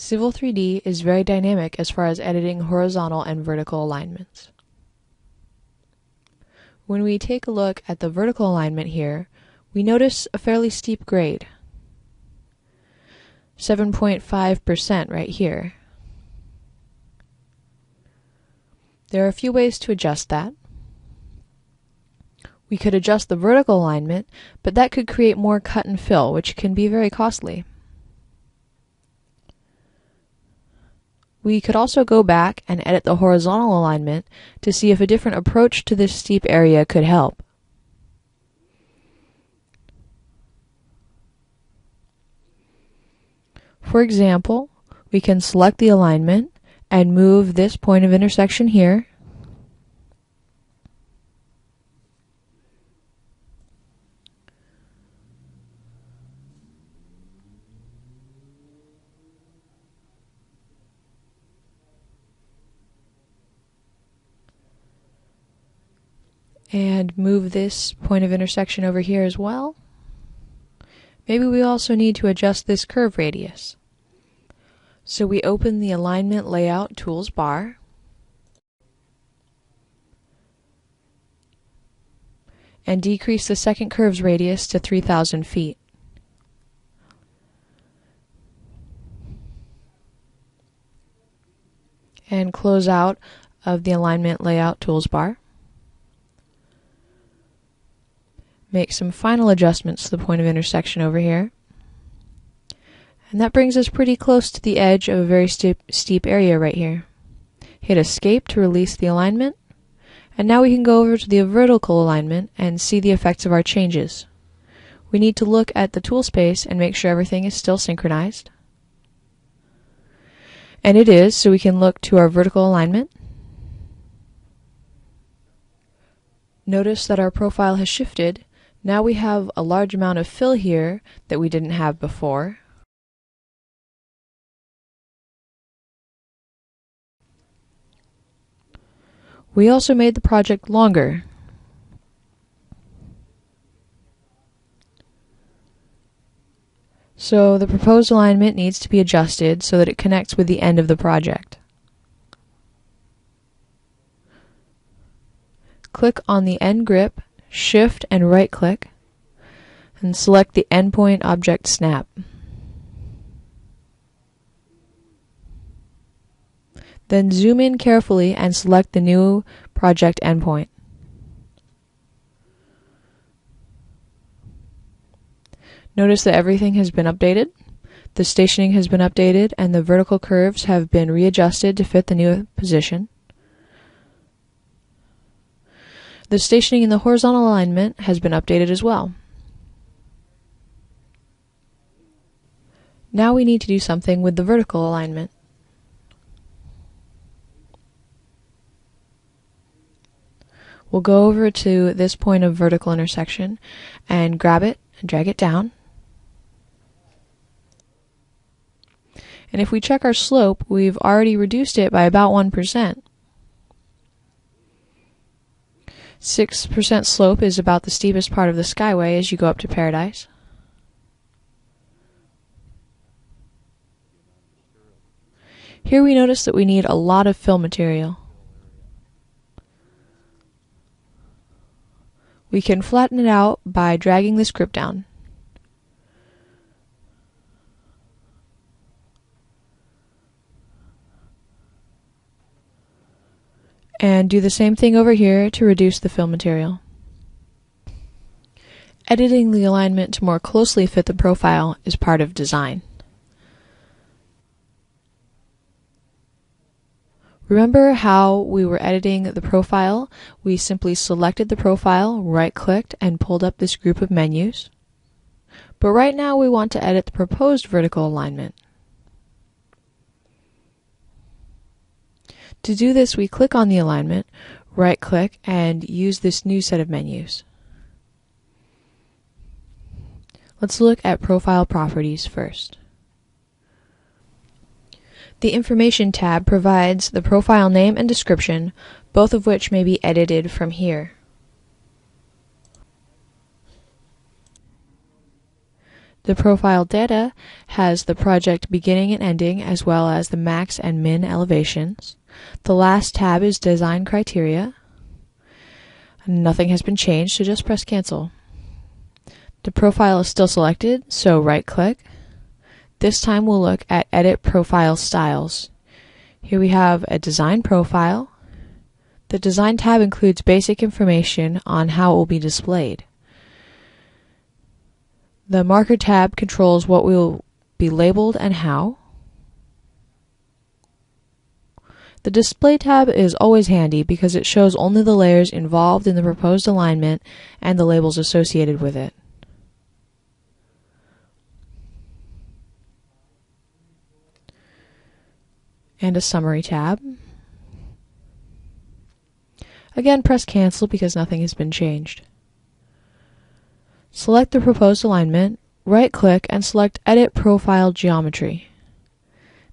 Civil 3D is very dynamic as far as editing horizontal and vertical alignments. When we take a look at the vertical alignment here, we notice a fairly steep grade, 7.5% right here. There are a few ways to adjust that. We could adjust the vertical alignment, but that could create more cut and fill, which can be very costly. We could also go back and edit the horizontal alignment to see if a different approach to this steep area could help. For example, we can select the alignment and move this point of intersection here . And move this point of intersection over here as well. Maybe we also need to adjust this curve radius. So we open the Alignment Layout Tools bar, and decrease the second curve's radius to 3,000 feet. And close out of the Alignment Layout Tools bar. Make some final adjustments to the point of intersection over here. And that brings us pretty close to the edge of a very steep area right here. Hit Escape to release the alignment. And now we can go over to the vertical alignment and see the effects of our changes. We need to look at the tool space and make sure everything is still synchronized. And it is, so we can look to our vertical alignment. Notice that our profile has shifted. Now we have a large amount of fill here that we didn't have before. We also made the project longer. So the proposed alignment needs to be adjusted so that it connects with the end of the project. Click on the end grip, shift and right click, and select the endpoint object snap. Then zoom in carefully and select the new project endpoint. Notice that everything has been updated. The stationing has been updated and the vertical curves have been readjusted to fit the new position. The stationing in the horizontal alignment has been updated as well. Now we need to do something with the vertical alignment. We'll go over to this point of vertical intersection and grab it and drag it down. And if we check our slope, we've already reduced it by about 1%. 6% slope is about the steepest part of the Skyway as you go up to Paradise. Here we notice that we need a lot of fill material. We can flatten it out by dragging this grip down. And do the same thing over here to reduce the fill material. Editing the alignment to more closely fit the profile is part of design. Remember how we were editing the profile? We simply selected the profile, right-clicked, and pulled up this group of menus. But right now we want to edit the proposed vertical alignment. To do this, we click on the alignment, right-click, and use this new set of menus. Let's look at Profile Properties first. The Information tab provides the profile name and description, both of which may be edited from here. The profile data has the project beginning and ending, as well as the max and min elevations. The last tab is design criteria. Nothing has been changed, so just press cancel. The profile is still selected, so right-click. This time we'll look at Edit Profile Styles. Here we have a design profile. The design tab includes basic information on how it will be displayed. The marker tab controls what will be labeled and how. The display tab is always handy because it shows only the layers involved in the proposed alignment and the labels associated with it. And a summary tab. Again, press cancel because nothing has been changed. Select the proposed alignment, right-click, and select Edit Profile Geometry.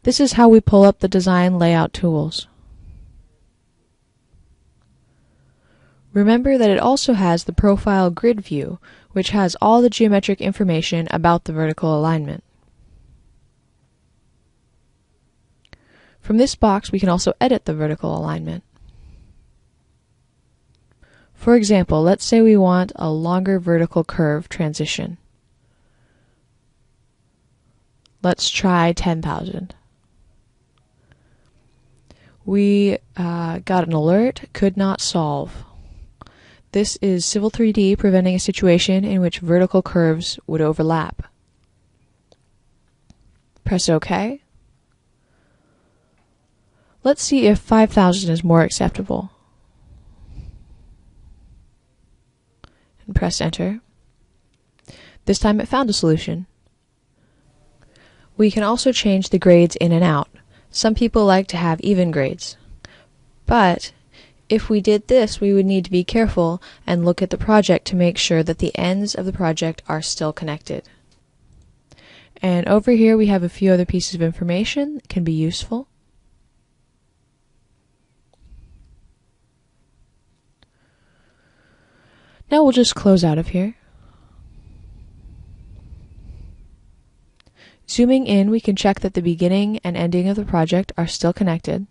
This is how we pull up the design layout tools. Remember that it also has the Profile Grid view, which has all the geometric information about the vertical alignment. From this box, we can also edit the vertical alignment. For example, let's say we want a longer vertical curve transition. Let's try 10,000. We got an alert, could not solve. This is Civil 3D preventing a situation in which vertical curves would overlap. Press OK. Let's see if 5,000 is more acceptable. And press enter. This time it found a solution. We can also change the grades in and out. Some people like to have even grades. But if we did this, we would need to be careful and look at the project to make sure that the ends of the project are still connected. And over here we have a few other pieces of information that can be useful. Now we'll just close out of here. Zooming in, we can check that the beginning and ending of the project are still connected.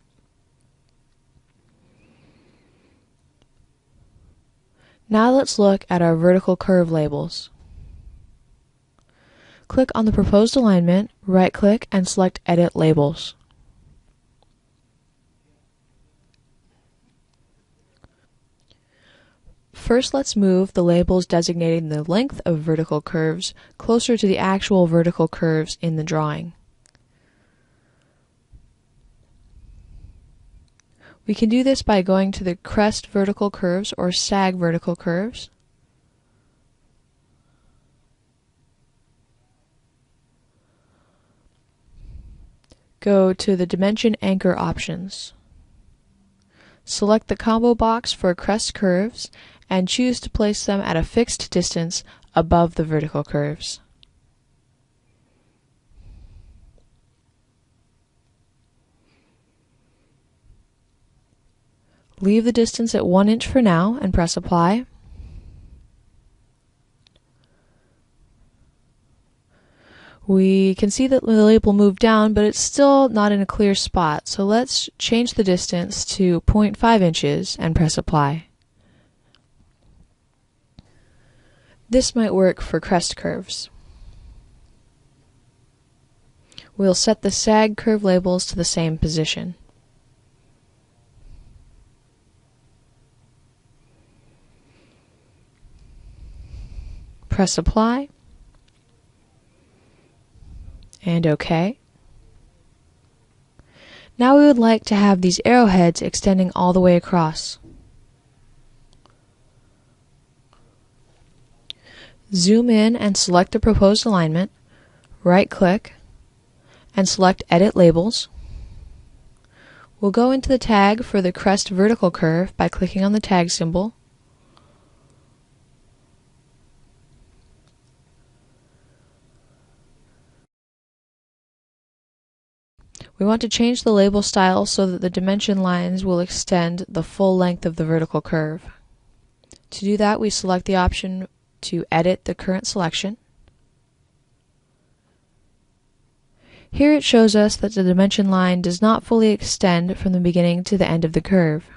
Now let's look at our vertical curve labels. Click on the proposed alignment, right-click, and select Edit Labels. First, let's move the labels designating the length of vertical curves closer to the actual vertical curves in the drawing. We can do this by going to the crest vertical curves or sag vertical curves. Go to the dimension anchor options. Select the combo box for crest curves and choose to place them at a fixed distance above the vertical curves. Leave the distance at 1 inch for now and press apply. We can see that the label moved down, but it's still not in a clear spot, so let's change the distance to 0.5 inches and press apply. This might work for crest curves. We'll set the sag curve labels to the same position. Press apply and OK. Now we would like to have these arrowheads extending all the way across. Zoom in and select the proposed alignment, right-click, and select Edit Labels. We'll go into the tag for the crest vertical curve by clicking on the tag symbol. We want to change the label style so that the dimension lines will extend the full length of the vertical curve. To do that, we select the option to edit the current selection. Here it shows us that the dimension line does not fully extend from the beginning to the end of the curve.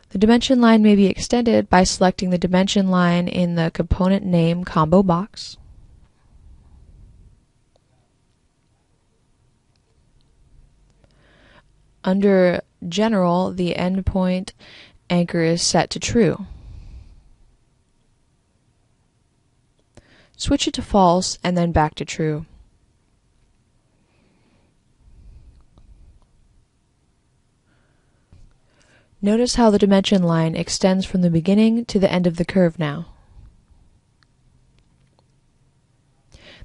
The dimension line may be extended by selecting the dimension line in the component name combo box. Under General, the endpoint anchor is set to true. Switch it to false and then back to true. Notice how the dimension line extends from the beginning to the end of the curve now.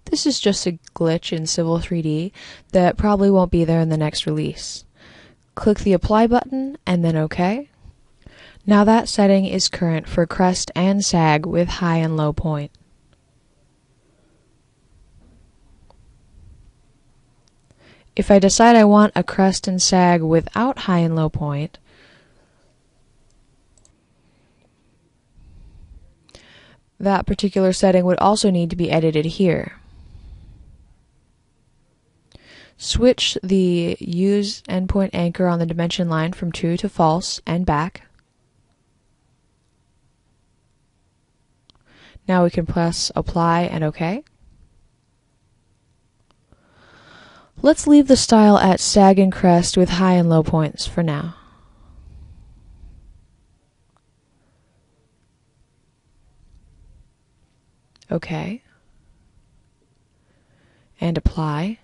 This is just a glitch in Civil 3D that probably won't be there in the next release. Click the Apply button and then OK. Now that setting is current for crest and sag with high and low point. If I decide I want a crest and sag without high and low point, that particular setting would also need to be edited here. Switch the Use Endpoint Anchor on the dimension line from true to false and back. Now we can press Apply and OK. Let's leave the style at sag and crest with high and low points for now. OK. And Apply.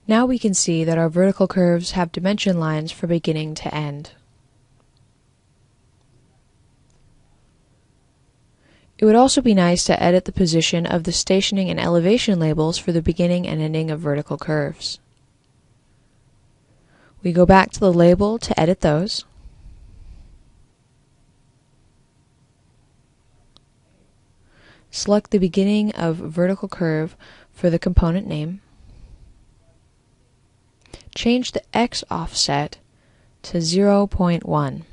Now we can see that our vertical curves have dimension lines from beginning to end. It would also be nice to edit the position of the stationing and elevation labels for the beginning and ending of vertical curves. We go back to the label to edit those. Select the beginning of vertical curve for the component name. Change the X offset to 0.1.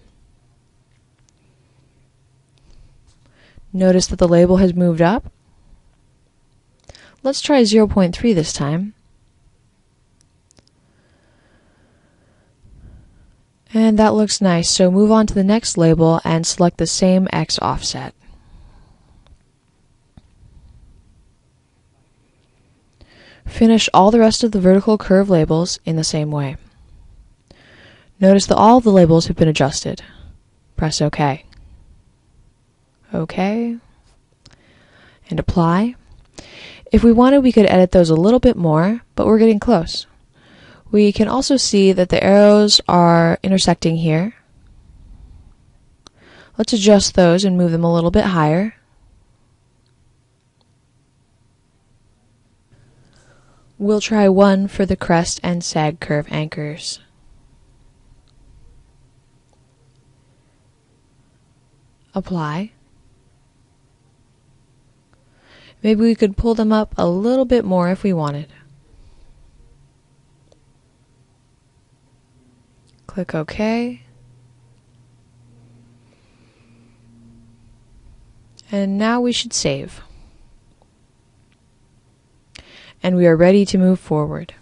Notice that the label has moved up. Let's try 0.3 this time. And that looks nice, so move on to the next label and select the same X offset. Finish all the rest of the vertical curve labels in the same way. Notice that all of the labels have been adjusted. Press OK. OK. And Apply. If we wanted, we could edit those a little bit more, but we're getting close. We can also see that the arrows are intersecting here. Let's adjust those and move them a little bit higher. We'll try 1 for the crest and sag curve anchors. Apply. Maybe we could pull them up a little bit more if we wanted. Click OK. And now we should save. And we are ready to move forward.